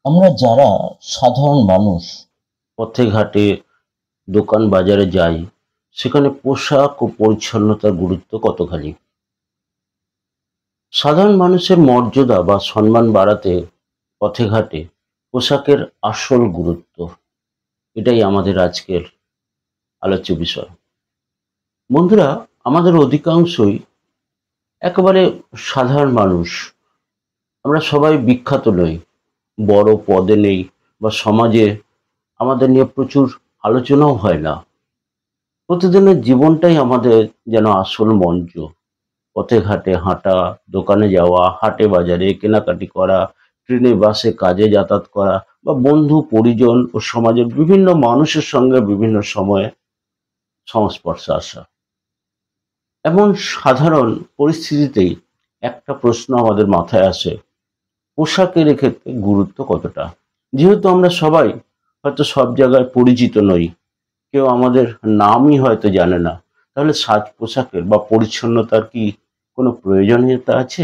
আমরা যারা সাধারণ মানুষ পথে ঘাটে দোকান বাজারে যাই, সেখানে পোশাক ও পরিচ্ছন্নতার গুরুত্ব কতখানি। সাধারণ মানুষের মর্যাদা বা সম্মান বাড়াতে পথে ঘাটে পোশাকের আসল গুরুত্ব, এটাই আমাদের আজকের আলোচ্য বিষয়। বন্ধুরা, আমাদের অধিকাংশই একেবারে সাধারণ মানুষ। আমরা সবাই বিখ্যাত নই, বড় পদে নেই, বা সমাজে আমাদের নিয়ে প্রচুর আলোচনাও হয় না। প্রতিদিনের জীবনটাই আমাদের যেন আসল মঞ্চ। পথে ঘাটে হাঁটা, দোকানে যাওয়া, হাটে বাজারে কেনাকাটি করা, ট্রেনে বাসে কাজে যাতায়াত করা, বা বন্ধু পরিজন ও সমাজের বিভিন্ন মানুষের সঙ্গে বিভিন্ন সময়ে সংস্পর্শে আসা, এমন সাধারণ পরিস্থিতিতেই একটা প্রশ্ন আমাদের মাথায় আসে: পোশাকের এক্ষেত্রে গুরুত্ব কতটা? যেহেতু আমরা সবাই হয়তো সব জায়গায় পরিচিত নই, কেউ আমাদের নামই হয়তো জানে না, তাহলে সাজ পোশাকের বা পরিচ্ছন্নতার কি কোনো প্রয়োজনীয়তা আছে?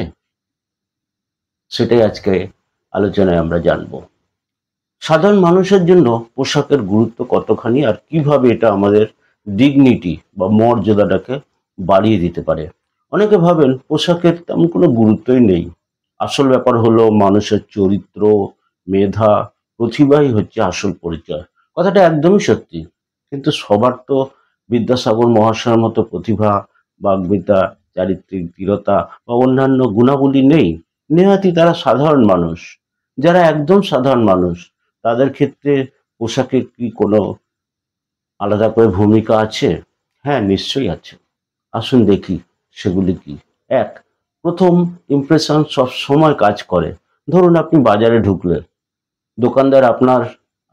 সেটাই আজকে আলোচনায় আমরা জানবো। সাধারণ মানুষের জন্য পোশাকের গুরুত্ব কতখানি, আর কিভাবে এটা আমাদের ডিগনিটি বা মর্যাদাটাকে বাড়িয়ে দিতে পারে। অনেকে ভাবেন পোশাকের তেমন কোনো গুরুত্বই নেই, আসল ব্যাপার হলো মানুষের চরিত্র, মেধা, প্রতিভাই হচ্ছে আসল পরিচয়। কথাটা একদমই সত্যি, কিন্তু সবার তো বিদ্যাসাগর মহাশয়ের মতো প্রতিভা, বাগ্মিতা, চারিত্রিক দৃঢ়তা বা অন্যান্য গুণাবলী নেই। নেহাতি তারা সাধারণ মানুষ। যারা একদম সাধারণ মানুষ, তাদের ক্ষেত্রে পোশাকের কি কোনো আলাদা করে ভূমিকা আছে? হ্যাঁ, নিশ্চয়ই আছে। আসুন দেখি সেগুলি কি। এক, প্রথম ইমপ্রেশন সব সময় কাজ করে। ধরুন আপনি বাজারে ঢুকলেন, দোকানদার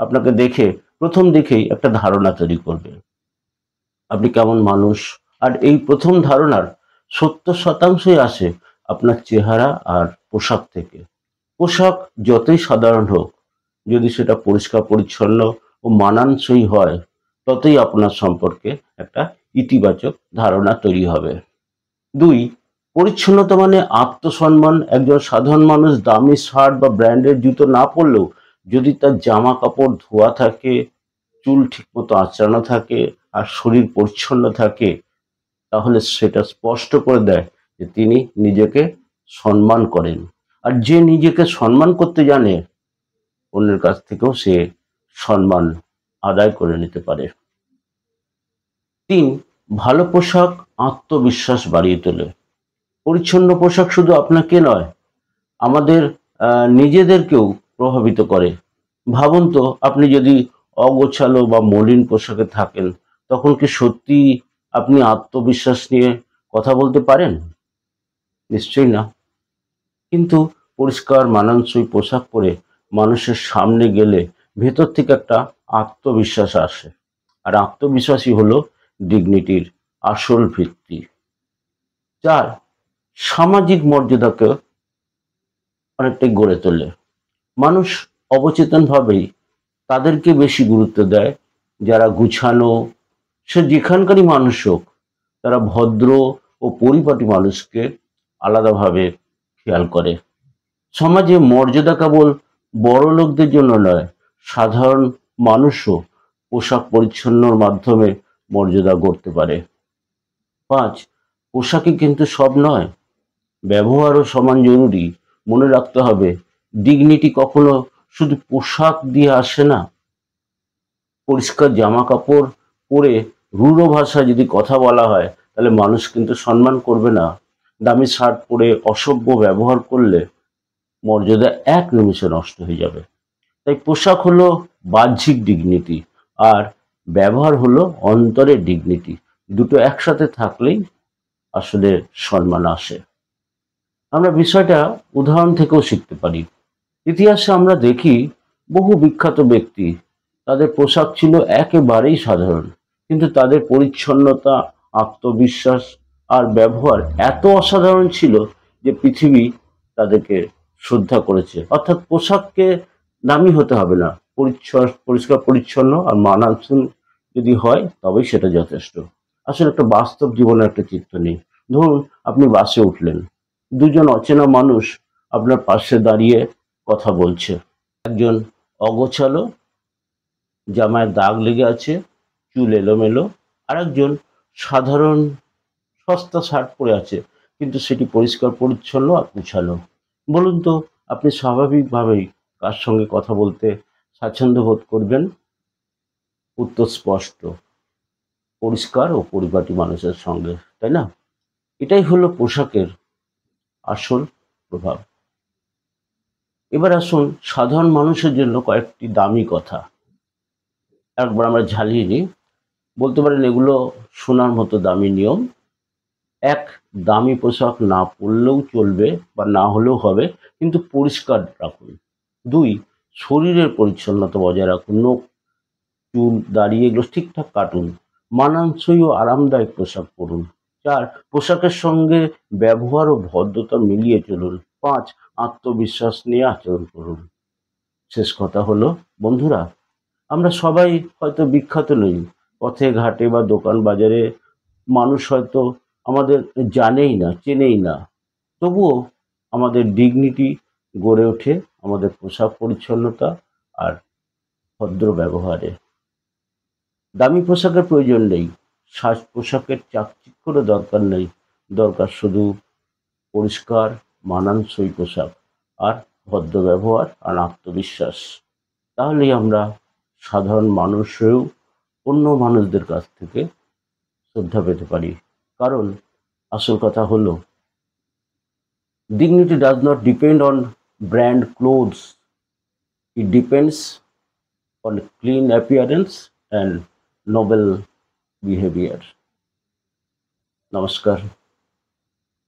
আপনাকে দেখে প্রথম দেখেই একটা ধারণা তৈরি করবে আপনি কেমন মানুষ। আর এই প্রথম ধারণার 70% আসে আপনার চেহারা আর পোশাক থেকে। পোশাক যতই সাধারণ হোক, যদি সেটা পরিষ্কার পরিচ্ছন্ন ও মানানসই হয়, ততই আপনার সম্পর্কে একটা ইতিবাচক ধারণা তৈরি হবে। দুই, পরিচ্ছন্নতা মানে আত্মসম্মান। একজন সাধারণ মানুষ দামি শার্ট বা ব্র্যান্ডের জুতো না পরলেও যদি তার জামা কাপড় ধোয়া থাকে, চুল ঠিকমতো আঁচড়ানো থাকে, আর শরীর পরিচ্ছন্ন থাকে, তাহলে সেটা স্পষ্ট করে দেয় যে তিনি নিজেকে সম্মান করেন। আর যে নিজেকে সম্মান করতে জানে, অন্যের কাছ থেকেও সে সম্মান আদায় করে নিতে পারে। তিন, ভালো পোশাক আত্মবিশ্বাস বাড়িয়ে তোলে। পরিচ্ছন্ন পোশাক শুধু আপনাকে নয়, আমাদের নিজেদেরকেও প্রভাবিত করে। ভাবুন তো, আপনি যদি অগোছালো বা মলিন পোশাকে থাকেন, তখন কি সত্যি আপনি আত্মবিশ্বাস নিয়ে কথা বলতে পারেন? নিশ্চয়ই না। কিন্তু পরিষ্কার মানানসই পোশাক পরে মানুষের সামনে গেলে ভেতর থেকে একটা আত্মবিশ্বাস আসে। আর আত্মবিশ্বাসই হলো ডিগনিটির আসল ভিত্তি। চার, সামাজিক মর্যাদাকে অনেকটাই গড়ে তোলে। মানুষ অবচেতনভাবেই তাদেরকে বেশি গুরুত্ব দেয় যারা গুছানো। সে যেখানকারই মানুষ হোক, তারা ভদ্র ও পরিপাটি মানুষকে আলাদাভাবে খেয়াল করে। সমাজে মর্যাদা কেবল বড় লোকদের জন্য নয়, সাধারণ মানুষও পোশাক পরিচ্ছন্নর মাধ্যমে মর্যাদা গড়তে পারে। পাঁচ, পোশাকই কিন্তু সব নয়, ব্যবহারও সমান জরুরি। মনে রাখতে হবে, ডিগনিটি কখনো শুধু পোশাক দিয়ে আসে না। পরিষ্কার জামা কাপড় পরে রূঢ় ভাষায় যদি কথা বলা হয়, তাহলে মানুষ কিন্তু সম্মান করবে না। দামি শার্ট পরে অসভ্য ব্যবহার করলে মর্যাদা এক নিমিষে নষ্ট হয়ে যাবে। তাই পোশাক হলো বাহ্যিক ডিগনিটি, আর ব্যবহার হলো অন্তরের ডিগনিটি। দুটো একসাথে থাকলেই আসলে সম্মান আসে। আমরা বিষয়টা উদাহরণ থেকেও শিখতে পারি। ইতিহাসে আমরা দেখি বহু বিখ্যাত ব্যক্তি, তাদের পোশাক ছিল একেবারেই সাধারণ, কিন্তু তাদের পরিচ্ছন্নতা, আত্মবিশ্বাস আর ব্যবহার এত অসাধারণ ছিল যে পৃথিবী তাদেরকে শ্রদ্ধা করেছে। অর্থাৎ পোশাককে দামি হতে হবে না, পরিষ্কার পরিচ্ছন্ন আর মানানসই যদি হয়, তবেই সেটা যথেষ্ট। আসলে একটা বাস্তব জীবনের একটা চিত্র নেই। ধরুন আপনি বাসে উঠলেন, দুজন অচেনা মানুষ আপনার পাশে দাঁড়িয়ে কথা বলছে। একজন অগোছালো, জামায় দাগ লেগে আছে, চুল এলোমেলো, আর একজন সাধারণ সস্তা শার্ট পরে আছে, কিন্তু সেটি পরিষ্কার পরিচ্ছন্ন আর গুছানো। বলুন তো, আপনি স্বাভাবিকভাবেই কার সঙ্গে কথা বলতে স্বাচ্ছন্দ্য বোধ করবেন? উত্তর স্পষ্ট, পরিষ্কার ও পরিপাটি মানুষের সঙ্গে, তাই না? এটাই হলো পোশাকের আসল প্রভাব। এবার আসুন সাধারণ মানুষের জন্য কয়েকটি দামি কথা একবার আমরা ঝালিয়ে নিই। বলতে পারেন এগুলো শোনার মতো দামি নিয়ম। এক, দামি পোশাক না পরলেও চলবে বা না হলেও হবে, কিন্তু পরিষ্কার রাখুন। দুই, শরীরের পরিচ্ছন্নতা বজায় রাখুন। নখ, চুল, দাড়ি এগুলো ঠিকঠাক কাটুন। মানানসই ও আরামদায়ক পোশাক পরুন। চার, পোশাকের সঙ্গে ব্যবহার ও ভদ্রতা মিলিয়ে চলুন। পাঁচ, আত্মবিশ্বাস নিয়ে আচরণ করুন। শেষ কথা হলো, বন্ধুরা, আমরা সবাই হয়তো বিখ্যাত নই। পথে ঘাটে বা দোকান বাজারে মানুষ হয়তো আমাদের জানেই না, চেনেই না। তবুও আমাদের ডিগনিটি গড়ে ওঠে আমাদের পোশাক পরিচ্ছন্নতা আর ভদ্র ব্যবহারে। দামি পোশাকের প্রয়োজন নেই, সাজ পোশাকের চাকচিক্যরও দরকার নেই। দরকার শুধু পরিষ্কার, মানানসই পোশাক আর ভদ্র ব্যবহার আর আত্মবিশ্বাস। তাহলেই আমরা সাধারণ মানুষ হয়েও অন্য মানুষদের কাছ থেকে শ্রদ্ধা পেতে পারি। কারণ আসল কথা হলো, dignity does not depend on brand clothes. It depends on clean appearance and noble behavior. নমস্কার।